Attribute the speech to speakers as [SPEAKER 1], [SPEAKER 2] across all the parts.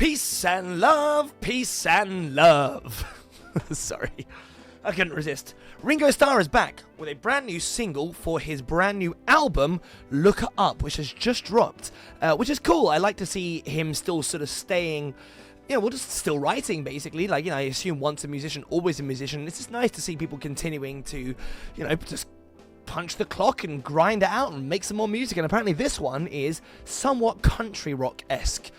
[SPEAKER 1] Peace and love, peace and love. Sorry, I couldn't resist. Ringo Starr is back with a brand new single for his brand new album, Look Her Up, which has just dropped, which is cool. I like to see him still sort of staying, just still writing, basically. Like, I assume once a musician, always a musician. It's just nice to see people continuing to, just punch the clock and grind it out and make some more music. And apparently this one is somewhat country rock-esque.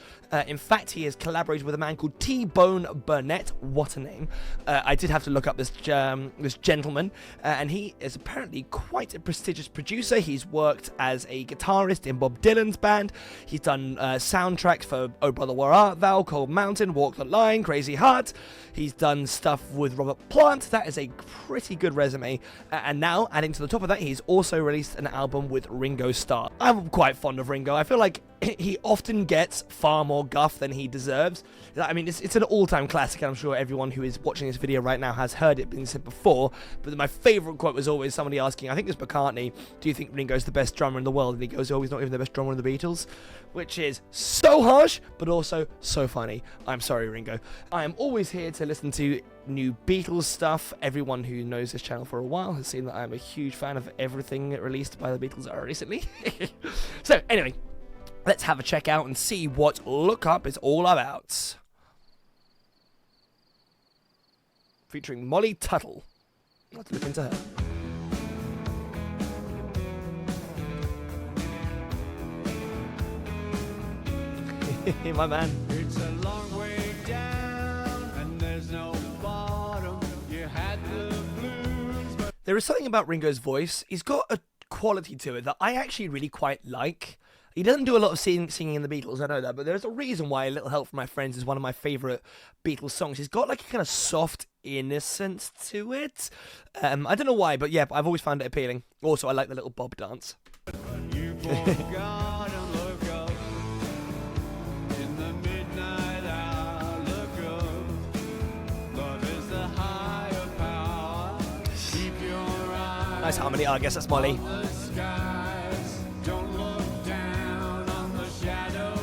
[SPEAKER 1] In fact, he has collaborated with a man called T-Bone Burnett. What a name. I did have to look up this gentleman, and he is apparently quite a prestigious producer. He's worked as a guitarist in Bob Dylan's band. He's done soundtracks for Oh Brother Where Art Thou, Cold Mountain, Walk the Line, Crazy Heart. He's done stuff with Robert Plant. That is a pretty good resume. And now, adding to the top of that, he's also released an album with Ringo Starr. I'm quite fond of Ringo. I feel like he often gets far more guff than he deserves. I mean, it's an all-time classic, and I'm sure everyone who is watching this video right now has heard it being said before, but my favourite quote was always somebody asking, I think it was McCartney, do you think Ringo's the best drummer in the world? And he goes, oh, he's not even the best drummer in the Beatles, which is so harsh, but also so funny. I'm sorry, Ringo. I am always here to listen to new Beatles stuff. Everyone who knows this channel for a while has seen that I'm a huge fan of everything released by the Beatles recently. So, anyway, let's have a check out and see what Look Up is all about. Featuring Molly Tuttle. Let's look into her. My man.
[SPEAKER 2] It's a long way down and there's no bottom. You had the blues, but
[SPEAKER 1] There is something about Ringo's voice. He's got a quality to it that I actually really quite like. He doesn't do a lot of singing in the Beatles, I know that, but there's a reason why A Little Help from My Friends is one of my favourite Beatles songs. He's got like a kind of soft innocence to it. I don't know why, but yeah, I've always found it appealing. Also, I like the little bob dance.
[SPEAKER 2] you forgot and look up. In the midnight hour, look up. Love is the higher power. Keep your eyes
[SPEAKER 1] Nice harmony. Oh, I guess that's Molly.
[SPEAKER 2] on the skies. Don't look down on the shadow.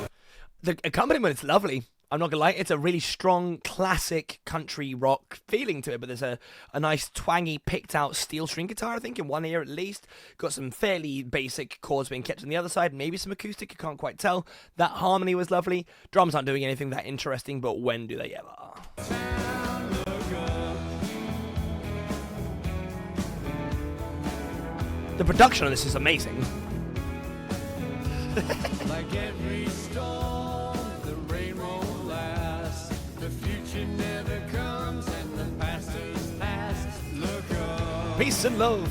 [SPEAKER 1] The accompaniment is lovely. I'm not gonna lie, it's a really strong, classic country rock feeling to it, but there's a nice twangy, picked out steel string guitar, I think, in one ear at least. Got some fairly basic chords being kept on the other side, maybe some acoustic, you can't quite tell. That harmony was lovely. Drums aren't doing anything that interesting, but when do they ever? The production on this is amazing.
[SPEAKER 2] Like every storm, the rain won't last. The future never comes and the past is past. Look up,
[SPEAKER 1] Peace and love.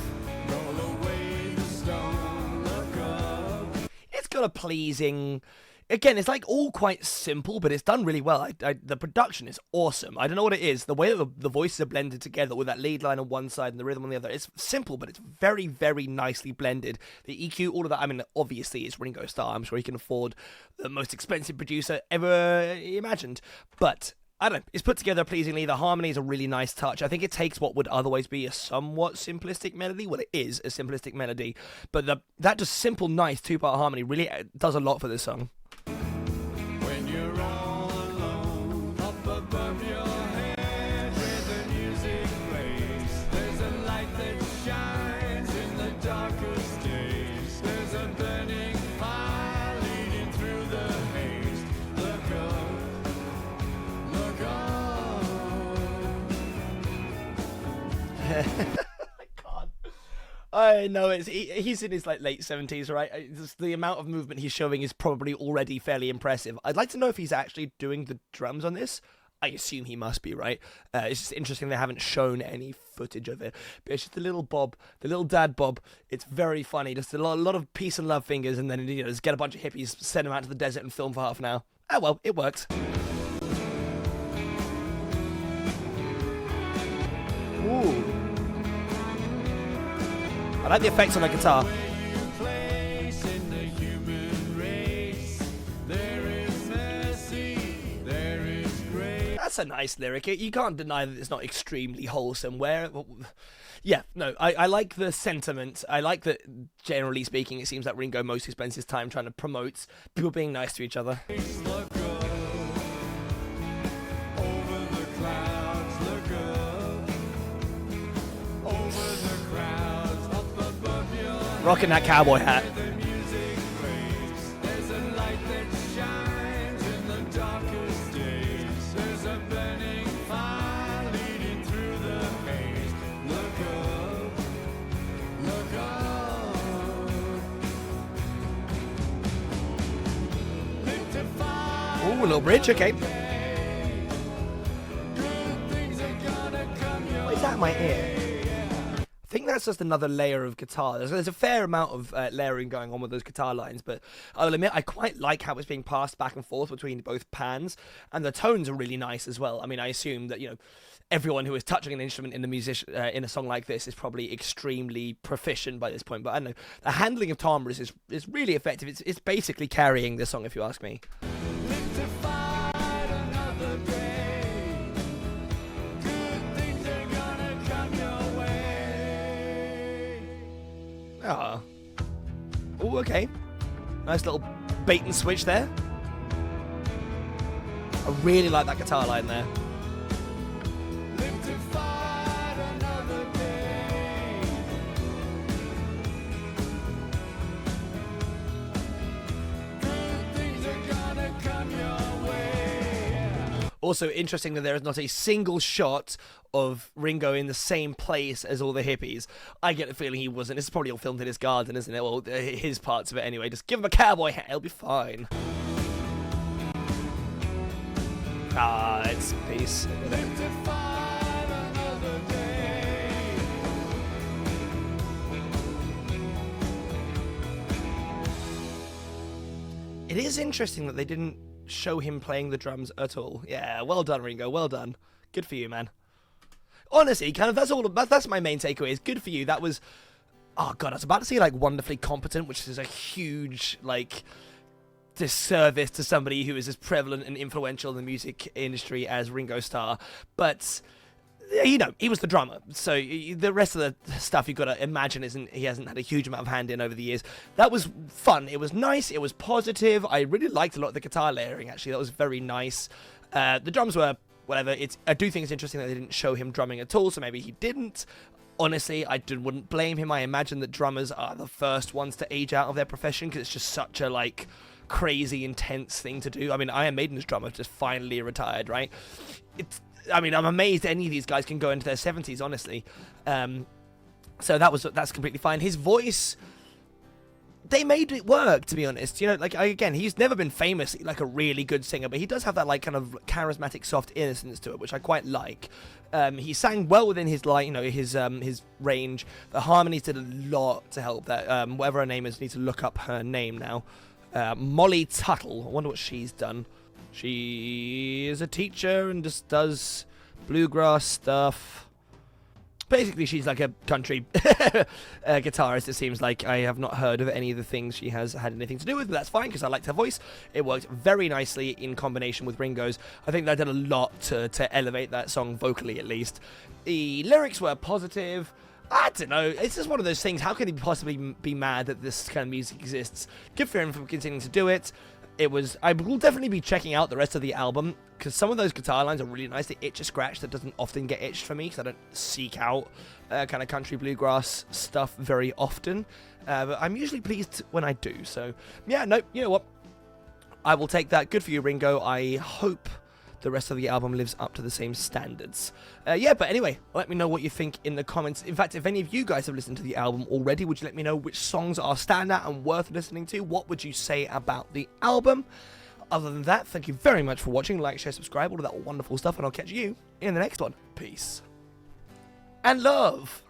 [SPEAKER 2] roll away the stone. Look up.
[SPEAKER 1] It's got a pleasing... Again, it's like all quite simple, but it's done really well. The production is awesome. I don't know what it is. The way that the voices are blended together with that lead line on one side and the rhythm on the other. It's simple, but it's very, very nicely blended. The EQ, all of that. I mean, obviously, it's Ringo Starr. I'm sure he can afford the most expensive producer ever imagined. But I don't know. It's put together pleasingly. The harmony is a really nice touch. I think it takes what would otherwise be a somewhat simplistic melody. Well, it is a simplistic melody. But that just simple, nice two-part harmony really does a lot for this song.
[SPEAKER 2] When you're all alone, up above your head, where the music plays, there's a light that shines in the darkest days. There's a burning fire leading through the haze. Look up, look up.
[SPEAKER 1] I know he's in his late 70s, right? The amount of movement he's showing is probably already fairly impressive. I'd like to know if he's actually doing the drums on this. I assume he must be, right? It's just interesting they haven't shown any footage of it. But it's just the little Bob, the little dad Bob. It's very funny. Just a lot of peace and love fingers, and then just get a bunch of hippies, send them out to the desert, and film for half an hour. Oh well, it works. Ooh. I like the effects on the guitar.
[SPEAKER 2] Place in the human race, there is mercy, there is grace.
[SPEAKER 1] That's a nice lyric. You can't deny that it's not extremely wholesome. Yeah, no, I like the sentiment. I like that, generally speaking, it seems like Ringo mostly spends his time trying to promote people being nice to each other.
[SPEAKER 2] Look up,
[SPEAKER 1] Rocking that cowboy hat. Ooh, a little bridge, okay. What is that in my ear? I think that's just another layer of guitar. There's a fair amount of layering going on with those guitar lines, but I'll admit I quite like how it's being passed back and forth between both pans, and the tones are really nice as well. I mean, I assume that, everyone who is touching an instrument in in a song like this is probably extremely proficient by this point, but I don't know. The handling of timbres is really effective. It's basically carrying this song, if you ask me. Ah. Oh, okay. Nice little bait and switch there. I really like that guitar line there. Also interesting that there is not a single shot of Ringo in the same place as all the hippies. I get the feeling he wasn't. This is probably all filmed in his garden, isn't it? Well, his parts of it anyway. Just give him a cowboy hat, he'll be fine. Ah, it's peace. It is interesting that they didn't show him playing the drums at all. Yeah, well done, Ringo. Well done. Good for you, man. Honestly, that's my main takeaway. Is good for you. That was, oh god, I was about to say wonderfully competent, which is a huge disservice to somebody who is as prevalent and influential in the music industry as Ringo Starr. But he was the drummer, so the rest of the stuff you've got to imagine he hasn't had a huge amount of hand in over the years. That was fun. It was nice. It was positive. I really liked a lot of the guitar layering, actually. That was very nice. The drums were whatever. I do think it's interesting that they didn't show him drumming at all, so maybe he didn't. Honestly, wouldn't blame him. I imagine that drummers are the first ones to age out of their profession because it's just such a crazy intense thing to do. I mean, Iron Maiden's drummer just finally retired, right? I'm amazed any of these guys can go into their 70s, honestly. So that's completely fine. His voice, they made it work, to be honest. Again, he's never been famously a really good singer, but he does have that kind of charismatic, soft innocence to it, which I quite like. He sang well within his his range. The harmonies did a lot to help that. Whatever her name is, I need to look up her name now. Molly Tuttle. I wonder what she's done. She is a teacher and just does bluegrass stuff. Basically, she's like a country guitarist, it seems like. I have not heard of any of the things she has had anything to do with, but that's fine because I liked her voice. It worked very nicely in combination with Ringo's. I think that did a lot to elevate that song vocally, at least. The lyrics were positive. I don't know. It's just one of those things. How can he possibly be mad that this kind of music exists? Good for him for continuing to do it. I will definitely be checking out the rest of the album because some of those guitar lines are really nice. They itch a scratch that doesn't often get itched for me because I don't seek out kind of country bluegrass stuff very often. But I'm usually pleased when I do. So, yeah, no, you know what? I will take that. Good for you, Ringo. I hope the rest of the album lives up to the same standards. But anyway, let me know what you think in the comments. In fact, if any of you guys have listened to the album already, would you let me know which songs are standout and worth listening to? What would you say about the album? Other than that, thank you very much for watching. Like, share, subscribe, all of that wonderful stuff, and I'll catch you in the next one. Peace. And love.